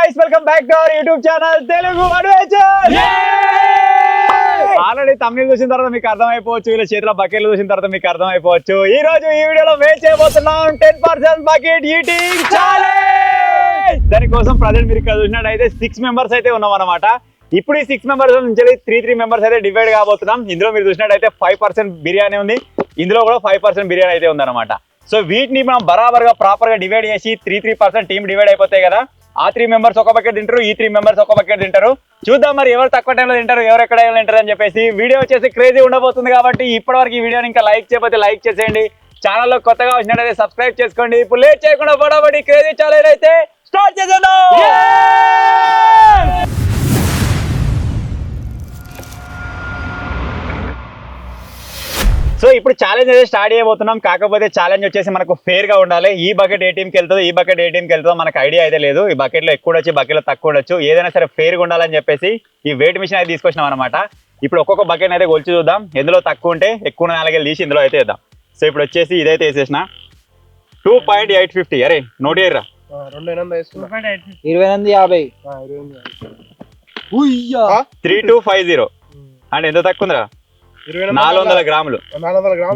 guys, welcome back to our YouTube channel Telugu Adventure. Already Tamil చూసిన తర్వాత మీకు అర్థమైపోవచ్చు, వీళ్ళ చేతిలో బకెట్లు చూసిన తర్వాత మీకు అర్థమైపోవచ్చు. ఈ రోజు ఈ వీడియోలో మేము చేయబోతున్నాం 10% బకెట్ ఈటింగ్ ఛాలెంజ్. దానికోసం ప్రజెంట్ మీరు ఇక్కడ చూసినట్టయితే 6 మెంబర్స్ అయితే ఉన్నాం అన్నమాట. ఇప్పుడు ఈ 6 మెంబర్స్ నుంచి 3 మెంబర్స్ అయితే డివైడ్ కాబోతున్నాం. ఇందులో మీరు చూసినట్టయితే 5% బిర్యానీ ఉంది, ఇందులో కూడా 5% బిర్యానీ అయితే ఉందన్నమాట. సో వీటిని మనం బరాబర్గా ప్రాపర్గా డివైడ్ చేసి 3% టీం డివైడ్ అయిపోతాయి కదా. ఆ 3 మెంబర్స్ ఒక బకెట్ తింటారు, ఈ 3 మెంబర్స్ ఒక బకెట్ తింటారు. చూద్దాం మరి ఎవరు తక్కువ టైంలో తింటారు, ఎవరు ఎక్కడ తింటారు అని చెప్పేసి. వీడియో వచ్చేసి క్రేజీ ఉండబోతుంది కాబట్టి ఇప్పటివరకు ఈ వీడియోని ఇంకా లైక్ చేయకపోతే లైక్ చేసేయండి. ఛానల్లో కొత్తగా వచ్చినట్టయితే సబ్స్క్రైబ్ చేసుకోండి. ఇప్పుడు లేట్ చేయకుండా ఫటాఫట్ క్రేజీ ఛాలెంజ్ అయితే స్టార్ట్ చేసేద్దాం. సో ఇప్పుడు ఛాలెంజ్ అయితే స్టార్ట్ చేయబోతున్నాం. కాకపోతే ఛాలెంజ్ వచ్చేసి మనకు ఫేర్ గా ఉండాలి. ఈ బకెట్ ఏ టీంకి వెళ్తుందో, ఈ బకెట్ ఏ టీంకి వెళ్తుందో మనకు ఐడియా అయితే లేదు. ఈ బకెట్లో ఎక్కువ ఉండొచ్చు, బకెట్లో తక్కువ ఉండొచ్చు. ఏదైనా సరే ఫేర్గా ఉండాలని చెప్పేసి ఈ వెయిట్ మిషన్ అయితే తీసుకొచ్చినాం అనమాట. ఇప్పుడు ఒక్కొక్క బకెట్ అయితే కొలిచి చూద్దాం. ఎందులో తక్కువ ఉంటే ఎక్కువ 4 తీసి ఇందులో అయితే వేద్దాం. సో ఇప్పుడు వచ్చేసి ఇదైతే వేసేసిన 2.850. అరే నోట్ చేయరా, 3250 అంటే ఎంత తక్కువ ఉందిరా? 400 గ్రాములు.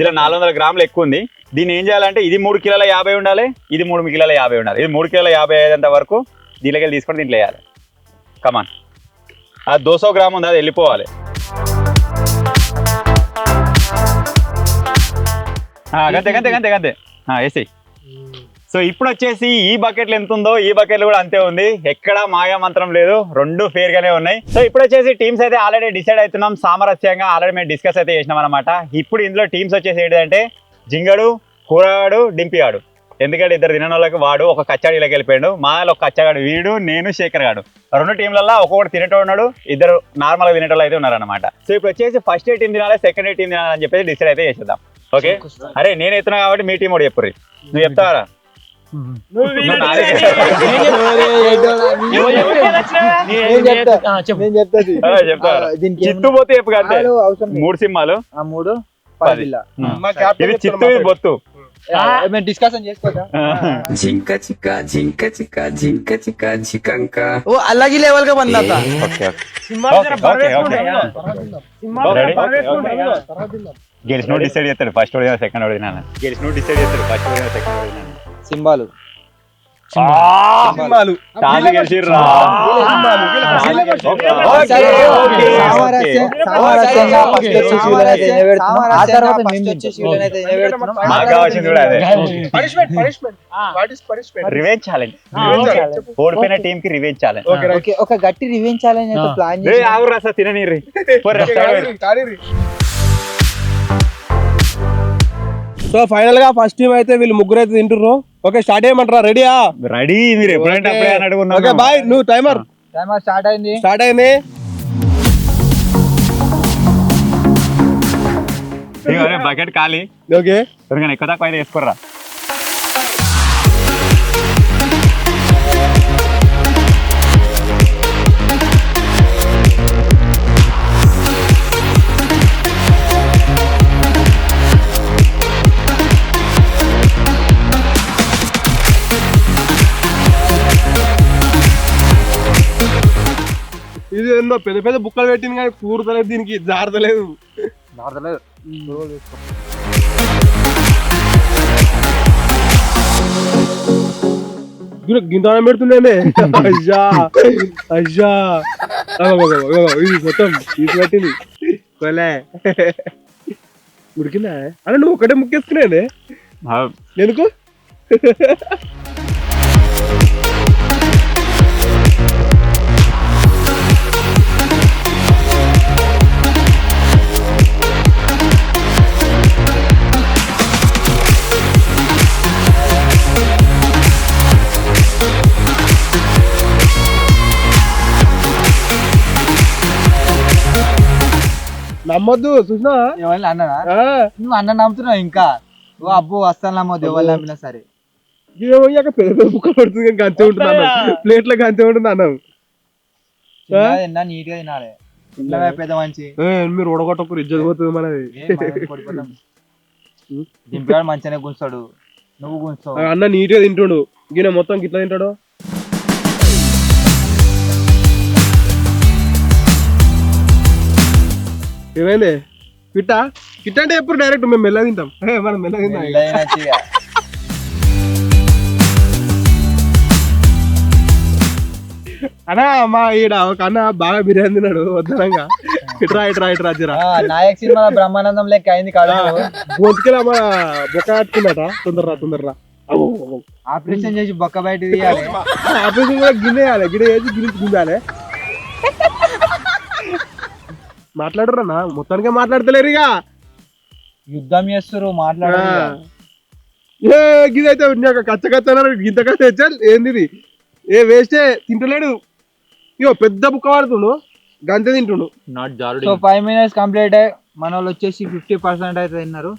ఇలా 400 గ్రాములు ఎక్కువ ఉంది. దీన్ని ఏం చేయాలంటే ఇది 3 కిలోల 50 ఉండాలి, ఇది 3 కిలోల 50 ఉండాలి. ఇది 3 కిలోల 50 అయ్యేంత వరకు దీనిలోకి తీసుకొని దీంట్లో వేయాలి. కమాన్, అది 200 గ్రామ్ ఉంది, అది వెళ్ళిపోవాలి. గంతే గంతే గంతే గంతే వేసి. సో ఇప్పుడు వచ్చేసి ఈ బకెట్లు ఎంత ఉందో ఈ బకెట్లు కూడా అంతే ఉంది. ఎక్కడ మాయా మంత్రం లేదు, 2 ఫేర్ గానే ఉన్నాయి. సో ఇప్పుడు వచ్చేసి టీమ్స్ అయితే ఆల్రెడీ డిసైడ్ అవుతున్నాం సామరస్యంగా. ఆల్రెడీ మేము డిస్కస్ అయితే చేసినాం అనమాట. ఇప్పుడు ఇందులో టీమ్స్ వచ్చేసి ఏంటంటే జింగడు, కూరగాడు, డింపిగాడు. ఎందుకంటే 2 తినని వాళ్ళకి వాడు ఒక కచ్చాడిలోకి వెళ్ళిపోయాడు. మాలో ఒక కచ్చగాడు వీడు, నేను శేఖర్ గాడు. 2 టీంలలో ఒక్కొక్కటి తినేటోడు ఉన్నాడు, 2 నార్మల్గా తినేటోళ్ళు అయితే ఉన్నారనమాట. సో ఇప్పుడు వచ్చేసి ఫస్ట్ టీం తినాలి, సెకండ్ టీం తినాలి అని చెప్పేసి డిసైడ్ అయితే చేసేద్దాం. ఓకే, అరే నేను ఎత్తున్నా కాబట్టి మీ టీం కూడా చెప్పుర్రి. నువ్వు చెప్తావరా? చిత్తు పోతే చెప్పు కదా. 3 సింహాలు, 10. ఇది చిత్తు, ఇది బొత్తు. డిస్కషన్ చేసుకోవచ్చా? జింక చిక్క జింక చిక్క జింక చిక్క జికంక वो अलग ही लेवल का बंदा था. గెలిచినోడు డిసైడ్ చేస్తాడు ఫస్ట్ ఓడినా సెకండ్ ఓడినా. గెలిచినోడు డిసైడ్ చేస్తాడు ఫస్ట్ ఓడినా సెకండ్ ఓడినా. సింబాలు రివెంజ్ ఛాలెంజ్. ఓడిపోయిన టీం కి రివెంజ్ ఛాలెంజ్. ఒక గట్టి రివెంజ్ ఛాలెంజ్ అయితే ప్లాన్ చేసి ఆగురా సార్ తిననీరి. సో ఫైనల్ గా ఫస్ట్ టీం అయితే వీళ్ళు ముగ్గురు అయితే తింటున్నారు. ఓకే స్టార్ట్ చేయమంటారా? రెడీయా? రెడీ. మీరు ఎప్పుడంటే అప్పుడే అని అడుగున్నా. ఓకే బాయ్, నువ్వు టైమర్ స్టార్ట్ అయింది. బకెట్ ఖాళీ. ఓకే ఎవరికైనా ఎక్కువ తక్కువ అయితే వేసుకోర్రా. ఇది ఎన్నో పెద్ద పెద్ద బుక్కలు పెట్టింది కానీ కూరతలేదు, దీనికి జారతలేదు. గింతనం పెడుతుండే. అయ్యా అయ్యా ఇది మొత్తం తీసి పెట్టింది. కొలే ఉడికిందా? అంటే నువ్వు ఒకటే ముక్కేసుకునే ఎందుకు? నమ్మొద్దు, చూసినా అన్నా నువ్వు అన్న నమ్ముతున్నావు ఇంకా. ఓ అబ్బో అస్సలు నమ్మొద్దు, ఎవరు నమ్మినా సరే. పెద్ద పెద్ద బుక్క పడుతుంది కానీ అంతే ఉంటుంది అన్నం, ప్లేట్లకి అంతే ఉంటుంది అన్నం. నీట్ గా తినాలి, పెద్ద మంచి. మీరు ఉడగొట్టకు ఇజ్జత్ పోతుంది మనది. దింపాడు మంచిగానే గుంస్తాడు, నువ్వు గుంస్తావు. అన్న నీట్ గా తింటాడు, గిన్నె మొత్తం గిట్లా తింటాడు. ఏమైంది కిట్టా కిట్ అంటే ఎప్పుడు డైరెక్ట్ మేము మెల్ల తింటాం మనం మెల్ల తింటాం ఇక. మెల్లగా మంచిగా. అన్నా మా ఈడ ఒక అన్న బాగా బిర్యానీ తిన్నాడు వద్దనంగా ఇట్రా జరా నాయక్ సినిమా బ్రహ్మానందం లెక్క అయింది కాదు. గొంతుకెళ్ళి మా బొక్క కట్టుకున్నట తొందరరా ఆపరేషన్ చేసి బొక్క బయట తీయాలి. ఆపరేషన్ కూడా గిన్నె వేసి గిన్నె గుంజాలి. మాట్లాడరు అన్న మొత్తానికే మాట్లాడతలేరు ఇక. యుద్ధం చేస్తారు మాట్లాడారు. ఏ గిదైతే కచ్చ అన్నారు గింత కచ్చ తెచ్చారు ఏంది ఇది? ఏ వేస్టే తింటలేడు ఇగో పెద్ద బుక్క వాడుతుండు గంతే తింటుండు. సో 5 minutes కంప్లీట్ అయ్యి మన వాళ్ళు వచ్చేసి 50% అయితే తిన్నారు.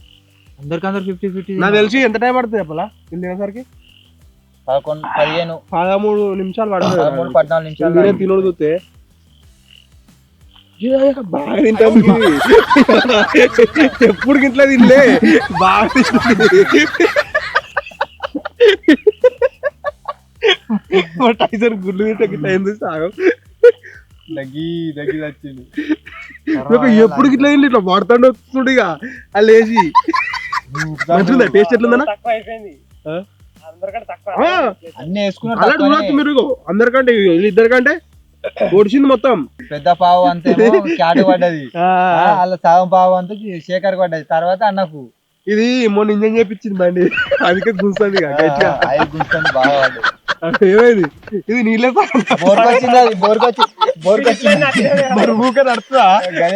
అందరికందరు 50-50. నాకు తెలిసి ఎంత టైం పడుతుంది చెప్పలా వీళ్ళు తినేసరికి 13 నిమిషాలు పడుతుంది. 14 నిమిషాలు తినడు చూస్తే బాగా తింటాను ఎప్పుడు గిట్లా తినలే బాగా తింటుంది. టైసన్ గుడ్లు తింటే గిట్లా ఏంది సాగం దగ్గి వచ్చింది. ఎప్పుడు గిట్లా తిండి ఇట్లా వాడుతాండి వస్తుండే ఇక వాళ్ళు వేసి మంచిగా టేస్ట్ ఎట్లుందన్నా అన్ని అలా చూడొచ్చు మీరు అందరికంటే ఇద్దరికంటే ఒడిచింది మొత్తం. పెద్ద పావు అంతేమో క్యాట్ పడ్డది, అలా సగం పావు అంతా శేఖర్ పడ్డది, తర్వాత అన్నకు. ఇది మొన్న ఇంజన్ చేపించింది బండి అందుకే గుంస్తుంది గుంటుంది బాగా పడ్డది. ఏమైంది ఇది నీళ్ళే మరి ఊకే నడుతుందా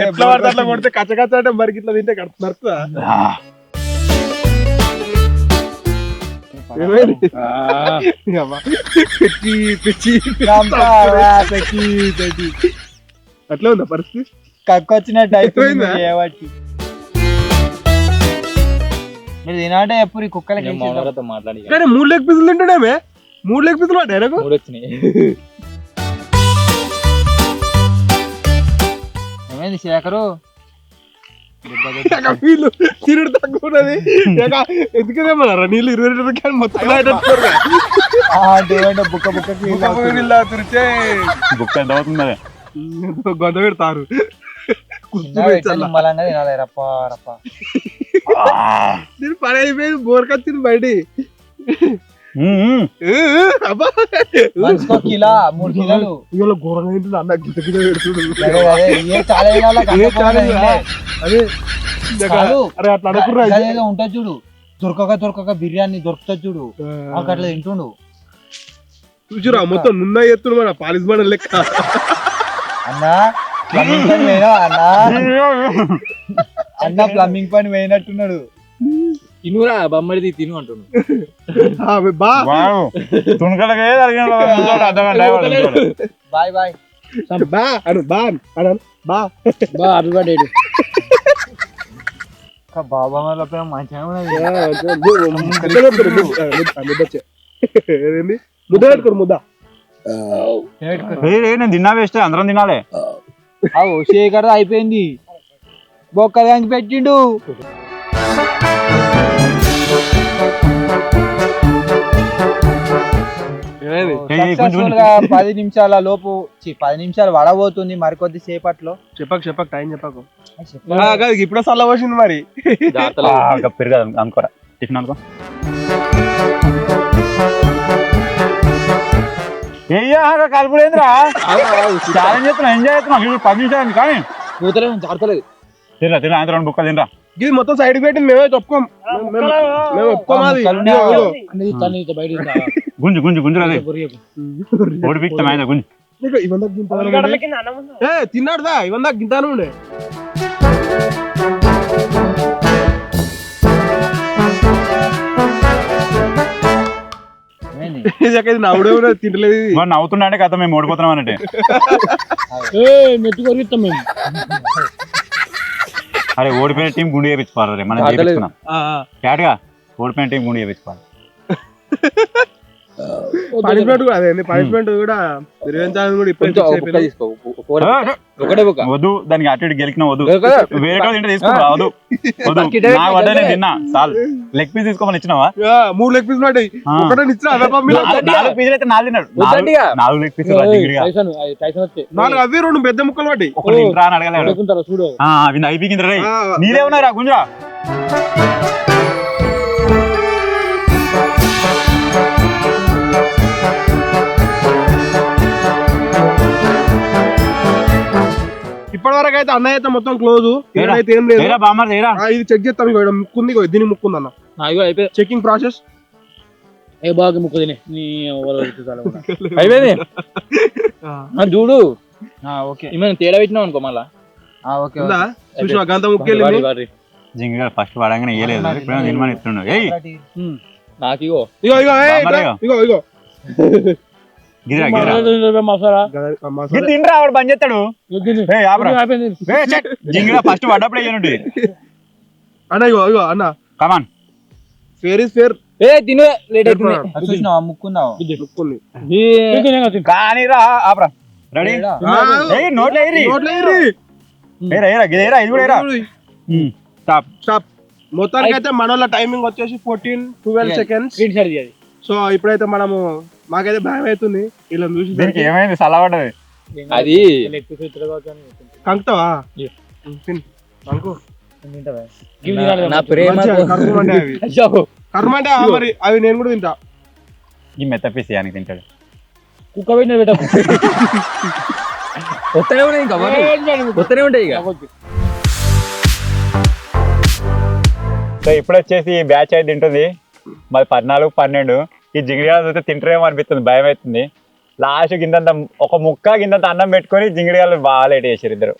ఎట్లా పడితే అట్లా కొడితే కచ్చ అంటే మరి ఇట్లా తింటే నడుతుందా? అట్లా ఉందా పరిస్థితి? కక్కొచ్చినట్టు అయిపోయింది. మీరు తినంటే ఎప్పుడు కుక్కలకి కానీ 3 లెగ్ పీసులు తింటాడేమే 3 లెగ్ పీసులు పడ్డాయి ఏమైంది శేఖరు? వీళ్ళు తిరుడు తక్కువ ఉన్నది ఎందుకేమన్నారా నీళ్ళు 20 లీటర్లు మొత్తం గొంత పెడతారు నేను పని అయిపోయింది బోర్కొచ్చింది బయట. కిలో 3 కిలోలు ఇవాళ ఘోరంగా తింటుంది అన్న గిత గిత పెడుతుంది. అరే అట్లా అనుకున్నా ఉంటుంది చూడు, దొరకక బిర్యానీ దొరుకుతుంది చూడు, అట్లా తింటుండు. చూచురా మొత్తం నున్న ఎత్తుడు మన పాలిస్ బండ లెక్క. అన్నా అన్న ప్లంబింగ్ పని పోయినట్టున్నాడు. తినురా బొమ్మడిది తిను అంటున్నాడు. బాయ్ బాయ్ బాబా మంచిగా ముద్ద పెట్టుకోరు ముద్ద నేను తిన్నా వేస్తే అందరం తినాలే. శేఖర్ అయిపోయింది బొక్క దానికి పెట్టిండు. సక్సెస్ఫుల్ గా 10 నిమిషాల లోపు 10 నిమిషాలు వడబోతుంది మరికొద్ది సేపట్లో. చెప్పకు టైం చెప్పకు ఇప్పుడే సల్ల పోసింది మరి పెరుగదు అనుకోరా టిఫిన్ అనుకో. కలుపులేదురా ఛాలెంజ్ చేస్తున్నా ఎంజాయ్ చేస్తున్నా 10 నిమిషాలు కానీ జాడతలేదు. తినరా అంత 2 బుక్కలు తినరా. ఇది మొత్తం సైడ్ పెట్టి మేమే చెప్పుకోం గుంజు అదే ఓడి పీక్తాం ఆయన గుంజు. తిన్నాడుదా ఇవన్నా గింతాను ఉండే నవ్వుడే తింటలేదు. నవ్వుతున్నా అంటే కథ మేము ఓడిపోతున్నాం అన్నట్టే. అరే ఓడిపోయిన టీం గుండు చేయించుకోవాలి మనం చేయించుకున్నాం క్యాట్గా ఓడిపోయిన టీం గుండు చేయించుకోవాలి. పనిష్మెంట్ కూడా అదే పనిష్మెంట్ కూడా నిర్వహించాలని కూడా ఇప్పుడే fix అయిపోయింది. తీసుకో ఒకటే బుక్క వద్దు దానికి అటు ఇటు గెలికిన వద్దు కదా? వేరే కాదు తింటే తీసుకురా వద్దు వద్దు నా వడ్డనే తిన్నా చాలు లెగ్ పీస్ తీసుకోమని ఇచ్చినావా 3 లెగ్ పీస్ పడ్డాయి ఒకటే ఇచ్చిన అవే పంపిలా 4 పీసులు అయితే 4 తిన్నాడు వద్దండిగా. 4 లెగ్ పీసులు జిగిడిగా టైసన్ వచ్చే 4 అవి 2 పెద్ద ముక్కలు పడ్డాయి. ఒకటి తింటరా అని అడగలేడు అనుకుంటారు చూడు. అవి అయిపోయింది రే ఆ, నీలే ఉన్నారా గుంజరా ఇప్పటి వరకు అయితే అన్నయ్య అయితే మొత్తం క్లోజ్ అయితే ఏం లేదు. ఏరా బామ్మర్ ఏరా ఇది చెక్ చేస్తాం ఇక ముక్కుంది ఇగో దీని ముక్కుంది అన్న నాకు అయిపోయి చెకింగ్ ప్రాసెస్ ఏ బాగా ముక్కు తినే నీ అయిపోయింది చూడు. ఓకే ఏమైనా తేడా పెట్టినావు అనుకో మళ్ళా ఓకే ఉందా చూసిన గంత ముక్కెళ్ళింది. జింగిగా ఫస్ట్ పడంగానే వేయలేదు ఇప్పుడు తినమని ఇస్తున్నాడు ఏయ్ నాకు ఇగో ఇగో ఇగో ఏయ్, బామ్మరే. ఇగో ఇగో గిరా గిరా మసాలా ఇది తినరా వాడు బంద్ చేస్తాడు ఏయ్ ఆపరా అయిపోయింది. ఏయ్ చెక్ జింగిగా ఫస్ట్ పడ్డప్పుడు వేయనుండి అన్న ఇగో ఇగో అన్న కమాన్ ఫేర్ ఇస్ ఫేర్ ఏ తిను లేట్ అవుతుంది. చూసినావా ముక్కుందావా ముక్కుంది కానీ రా ఆపరా రెడీ ఏయ్ నోట్లో ఏరి నోట్లో ఏరి. ఏరా ఏరా గిరా ఇది కూడా ఏరా స్టాప్ స్టాప్ మొత్తానికి అయితే మన టైమింగ్ వచ్చేసి 14-12 సెకండ్స్. స్క్రీన్ షాట్ తీయాలి. సో ఇప్పుడైతే మనము మాకైతే భయం అవుతుంది ఇలా చూసి దీనికి ఏమైంది సలవాడది అది కంకుతావా Yeah. కంకు నా ప్రేమ కర్మ అంటే అవి కర్మ అంటే మరి అవి నేను కూడా తింటా. ఈ మెత్త పీస్ యానికి తింటాడు కుక్క పెట్టిన పెట్ట వస్తూనే ఉన్నాయి ఇంకా వస్తూనే ఉంటాయి ఇక సో ఇప్పుడు వచ్చేసి ఈ బ్యాచ్ అయితే తింటుంది మరి 14-12 ఈ జింగిడిగా చూస్తే తింటారేమో అనిపిస్తుంది భయం అవుతుంది. లాస్ట్ గింతంత ఒక ముక్క గింతంత అన్నం పెట్టుకొని జింగిడిగాలు బాగా లేట్ చేసారు ఇద్దరు.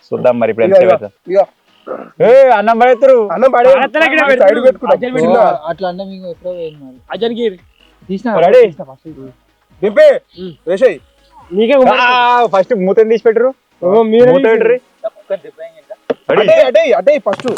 చూద్దాం మరి ఇప్పుడు ఎంత అవుతుందో. ఇగో ఏ అన్నం పడేస్తారు అన్నం పడే సైడ్ పెట్టుకుంటా. అట్లా అంటే మీకు ఎప్పుడో పోయింది మరి. అజన్కి తీసినా రెడీ దింపే వేసేయ్. నీకే ఫస్ట్ మూతని తీసి పెట్టరు మూత పెట్టరు అటే అటే ఫస్ట్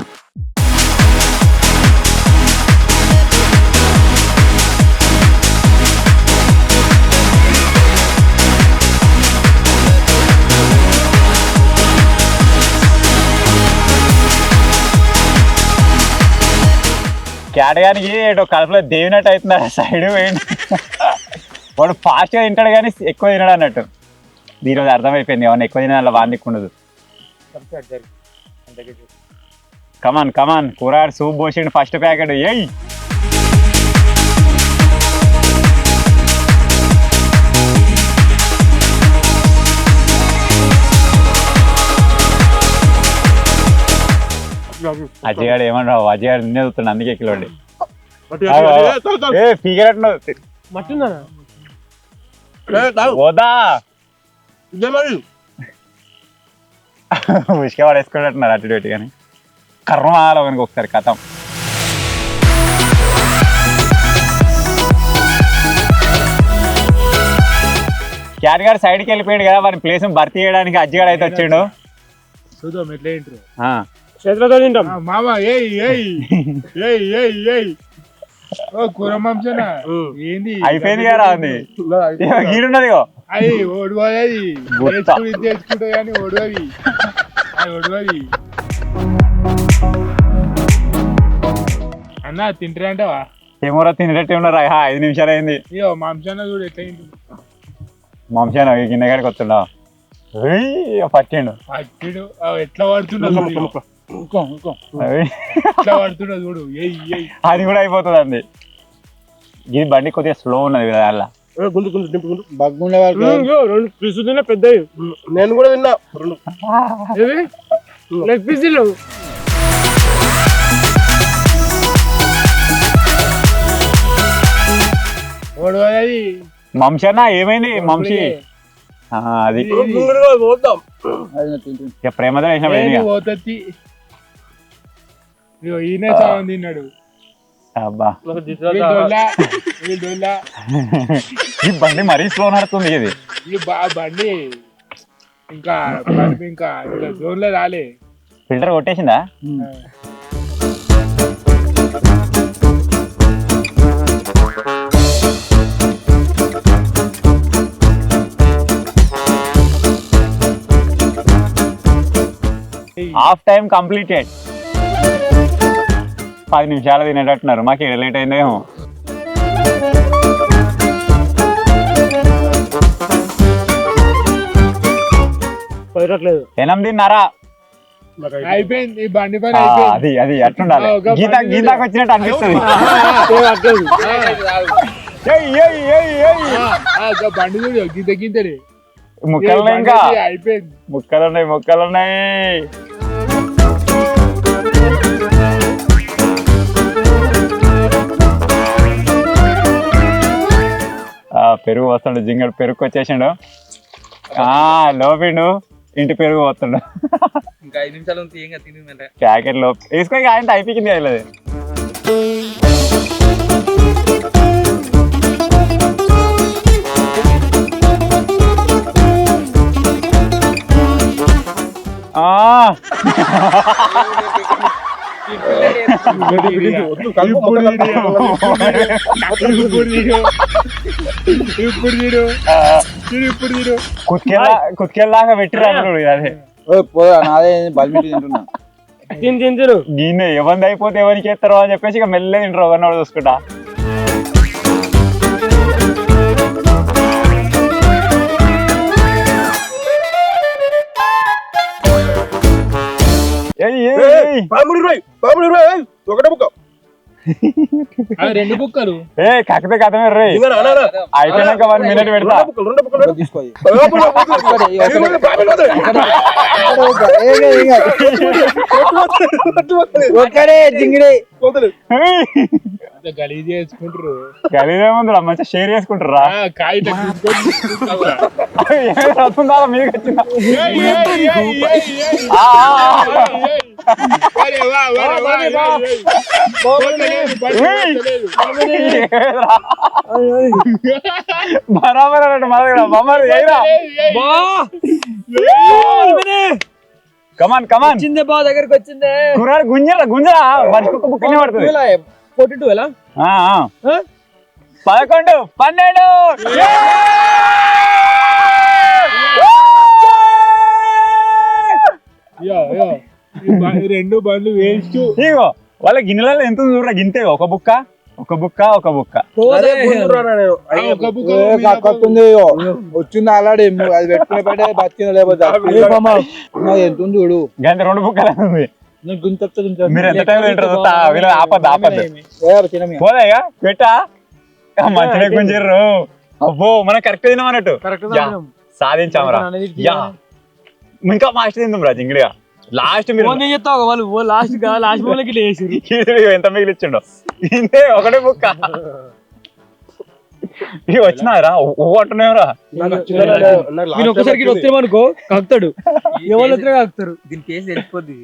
కేటగానికి ఏటో కడుపులో దేవినట్టు అవుతున్నారు సైడ్ పోయింది వాడు ఫాస్ట్గా తింటాడు కానీ ఎక్కువ తినడు అన్నట్టు. ఈరోజు అర్థమైపోయింది ఏమన్నా ఎక్కువ తిన అలా వాందికి ఉండదు. కమాన్ కమాన్ కూరాడు సూప్ పోసిండు ఫస్ట్ ప్యాకెట్ ఏయ్ అజయగాడు ఏమన్నావు అజయగాడు నిన్నే చూస్తున్నాడు అందుకే కిలోండి ఏ ఫిగర్ అంటున్నావు మట్టిందా పోదా ఇదే మరి ఉసుకే పడేసుకున్నట్టున్నారు అటు ఇటు కానీ కర్మ ఆలోనికి ఒకసారి కథం. క్యాట్ గారు సైడ్కి వెళ్ళిపోయాడు కదా వారి ప్లేస్ భర్తీ చేయడానికి అజ్జిగాడు అయితే వచ్చిండు. చూద్దాం ఎట్లా ఏంటి చేతులతో తింటాం మామ ఏయ్ ఏయ్ ఏయ్ ఏయ్ ఏయ్ ఓ కూర మాంసనా ఏంది అయిపోయింది కదా ఉంది గీడున్నది అయ్యి ఓడిపోయేది గుత్త. తెచ్చుకుంటా కానీ ఓడిపోయి ఓడిపోయి అన్న తింటారా అంటావా ఏమోరా తినేటట్టు ఉన్నారు 5 నిమిషాలు అయింది. అయ్యో మాంసాన చూడు ఎట్లా ఏంటి మాంసాన కింద కాడికి వస్తుండా పట్టిండు అట్టిడు ఎట్లా పడుతున్నావు ఎట్లా పడుతున్నా చూడు ఏయ్ ఏయ్ అది కూడా అయిపోతుంది అండి. ఇది బండి కొద్దిగా స్లో ఉన్నది కదా అలా గుంజు గుంజు నింపుకుంటూ బగ్గుండే వాళ్ళు 2 పీసులు తిన్నా పెద్దవి నేను కూడా తిన్నా 2 లెగ్ పీసులు ఓడిపోయేది మంశనా ఏమైంది మంశి అది పోద్దాం ఇక ప్రేమతో వేసినప్పుడు పోతుంది ఈయన చావం తిన్నాడు అబ్బా ఈ డొల్లా ఈ బండి మరీ స్లో నడుతుంది ఇది. ఈ బండి ఇంకా ఇంకా జోన్లో రాలే ఫిల్టర్ కొట్టేసిందా హాఫ్ టైం కంప్లీటెడ్ 10 నిమిషాలు తినేటట్టున్నారు మాకు ఏడ లేట్ అయిందేమో పోయట్లేదు 8:30 అయిపోయింది ఈ బండి పని అయిపోయింది. అది అట్లుండాలి గీతాకి వచ్చినట్టు అనిపిస్తుంది బండి చూడు గింత గింతనే ముక్కలు ఇంకా అయిపోయింది. ముక్కలున్నాయి పెరుగు వస్తుండు జింగడు పెరుగు వచ్చేసిండు లోపిండు ఇంటి పెరుగు వస్తుండు ఇంకా 5 నిమిషాలు తిని ప్యాకెట్ లో వేసుకో ఆయన అయిపోయింది అది కుక్కెల్లాగా పెట్టిరా అదే నాదే బల్మిటి తింటున్నా తింటారు గిన్నె ఎవరిది అయిపోతే ఎవరికి ఎత్తారో అని చెప్పేసి ఇక మెల్లగా తింటారు ఒకరినోడు చూసుకుంటా ఒకటే బుక్క రెండు బుక్కలు కాకపోతే కథమే రే అయిపోయినాక 1 మినిట్ పెడతా గలీజ్ చేసుకుంటారు గలీదేముందిరా మంచిగా షేర్ చేసుకుంటారా మీదకి వచ్చిందా బరాబర్ అన్నట్టు మా దగ్గర బొమ్మలు కమాన్ వచ్చిందే బా దగ్గరికి వచ్చిందే కుర్రాడు గుంజరా మర్చిపోక బుక్ పడుతుంది 42 ఎలా 11 12 రెండు బండ్లు వేస్ట్ ఇగో వాళ్ళ గిన్నెలలో ఎంత చూడరా గింతే ఒక బుక్క వచ్చింది అలాడే అది పెట్టుకునే పడే బతికిన లేకపోతే ఎంత చూడు గంట 2 బుక్కలు ఉంది మీరు ఎంత టైం తింటారు ఆపద్దు పోదాయిగా పెట్టా మంచిగా గుంజిర్రు అబ్బో మనం కరెక్ట్ తిన్నాం అన్నట్టు సాధించామరా ఇంకా మాస్ట్ తిందాం రా జింగిడిగా లాస్ట్ మీరు వాళ్ళు లాస్ట్ మూలకి ఎంత మిగిలిచ్చిండో ఇంతే ఒకటే బుక్క ఇవి వచ్చినారా ఓ అంటున్నారా ఒకసారి వస్తామనుకో కక్తాడు ఎవరు వచ్చినా కక్తారు దీని కేసు వెళ్ళిపోద్ది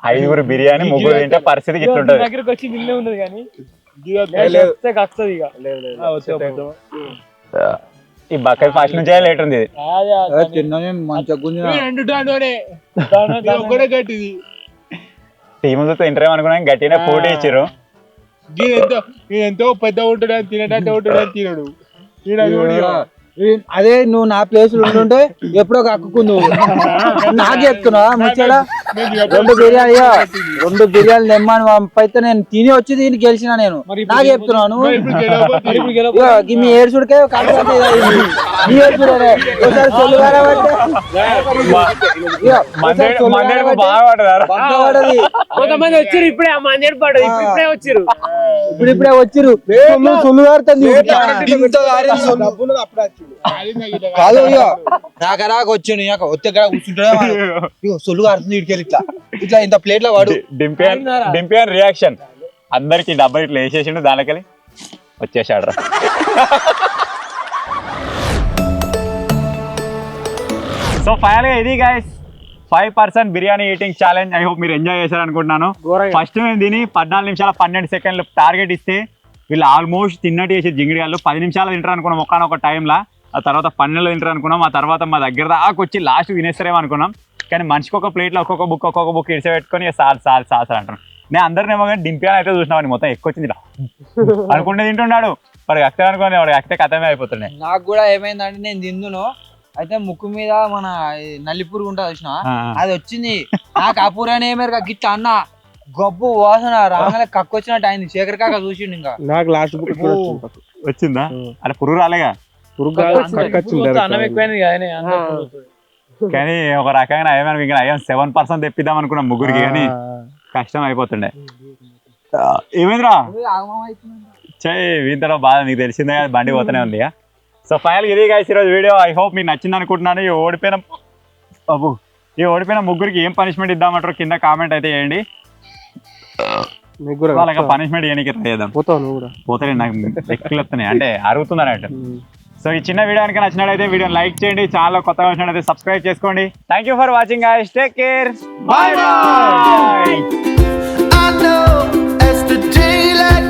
5 బిర్యానీ 3 తింటే పరిస్థితి ఇట్లుంటది దగ్గరకు వచ్చి నిన్నే ఉన్నది కానీ కక్తది ఇక ఈ బకెట్ ఫాస్ట్ నుంచి లేట్ ఉంది టీమ్ ఇంటర్వ్యూ అనుకున్నా గట్టిగా పోటీ ఇచ్చారు ఎంతో పెద్ద ఉంటాడు తినటంటే ఉంటాడు తినడు అదే నువ్వు నా ప్లేస్ లో ఉంటుంటే ఎప్పుడో కక్కుకుందు నాకు చెప్తున్నా ముచ్చడా 2 బిర్యానీ తెమ్మని పంపైతే నేను తిని వచ్చి దీన్ని గెలిచిన నేను నాకు చెప్తున్నాను మీ ఏడుచుడికే కొంతమంది వచ్చారు ఇప్పుడే ఇప్పుడే వచ్చిరు సొల్లు గారుతుంది కాదు రాక వచ్చిండు వచ్చే కూర్చుంటే సొల్లు కారుతుంది ఇటుకెళ్ళి ఇట్లా ఇంత ప్లేట్ లో వాడు డింపియన్ రియాక్షన్ అందరికి డబ్బా ఇట్లా వేసేసిండు దానికెళ్ళి వచ్చేసాడు రా సో ఫైనల్ గా ఇది guys 5% biryani eating challenge I hope మీరు ఎంజాయ్ చేశారు అనుకుంటున్నాను ఫస్ట్ మేము దీని 14 నిమిషాల 12 సెకండ్లు టార్గెట్ ఇస్తే వీళ్ళు ఆల్మోస్ట్ తిన్నట్టు చేసే జింగిడియాలు 10 నిమిషాలు తింటారు అనుకున్నాం ఒకనొక టైంలో ఆ తర్వాత 12 తింటారు అనుకున్నాం ఆ తర్వాత మా దగ్గర దాకా వచ్చి లాస్ట్ తినేస్తారేమో అనుకున్నాం కానీ మనిషికి ఒక ప్లేట్లో ఒక్కొక్క బుక్ ఇడిసి పెట్టుకొని సార్ అంటాను నేను అందరినేమో కానీ డింపియాన్ అయితే చూసినామని మొత్తం ఎక్కువ వచ్చింది అనుకుంటే తింటున్నాడు వాడు అక్తే అనుకోని వాడు అక్తే కథమే అయిపోతున్నాయి నాకు కూడా ఏమైందంటే నేను తిందును అయితే ముక్కు మీద మన ఈ నల్లి పురుగు ఉంటుంది చూసిన ఆ. అది వచ్చింది నాకు ఆ పురానే మేర గిట్ట అన్న గబ్బు వాసన రాగానే కక్కొచ్చినట్టు అయింది. శేఖర్ కాక చూసిండు ఇంకా నాకు లాస్ట్ బుక్ వచ్చిందా అలా పురుగు రాలేగా అన్నం ఎక్కువైంది కానీ అన్నం వస్తుంది. కానీ ఒక రకంగా అయ్యాం 7% తెప్పిద్దాం అనుకున్నాం ముగ్గురికి కానీ కష్టం అయిపోతుండే. ఏమైందిరా వీంతలో బాధ నీకు తెలిసిందే కదా, బండి పోతూనే ఉంది. సో ఫైనల్ ఇది గైస్ ఈరోజు వీడియో. ఐ హోప్ మీకు నచ్చింది అనుకుంటున్నాను. ఈ ఓడిపోయిన ముగ్గురికి ఏం పనిష్మెంట్ ఇద్దామంటారు కింద కామెంట్ అయితే చేయండి. వాళ్ళకి పనిష్మెంట్ చేయడానికి ట్రై చేద్దాం. పోతే నాకు ఎక్కువ వస్తున్నాయి అంటే అరుగుతుంది అన్నట్టు. సో ఈ చిన్న వీడియో కనుక నచ్చినట్లయితే వీడియోని లైక్ చేయండి, ఛానల్ కొత్తగా వచ్చినట్లయితే సబ్స్క్రైబ్ చేసుకోండి. Thank you for watching guys, take care, by by. I know as the daylight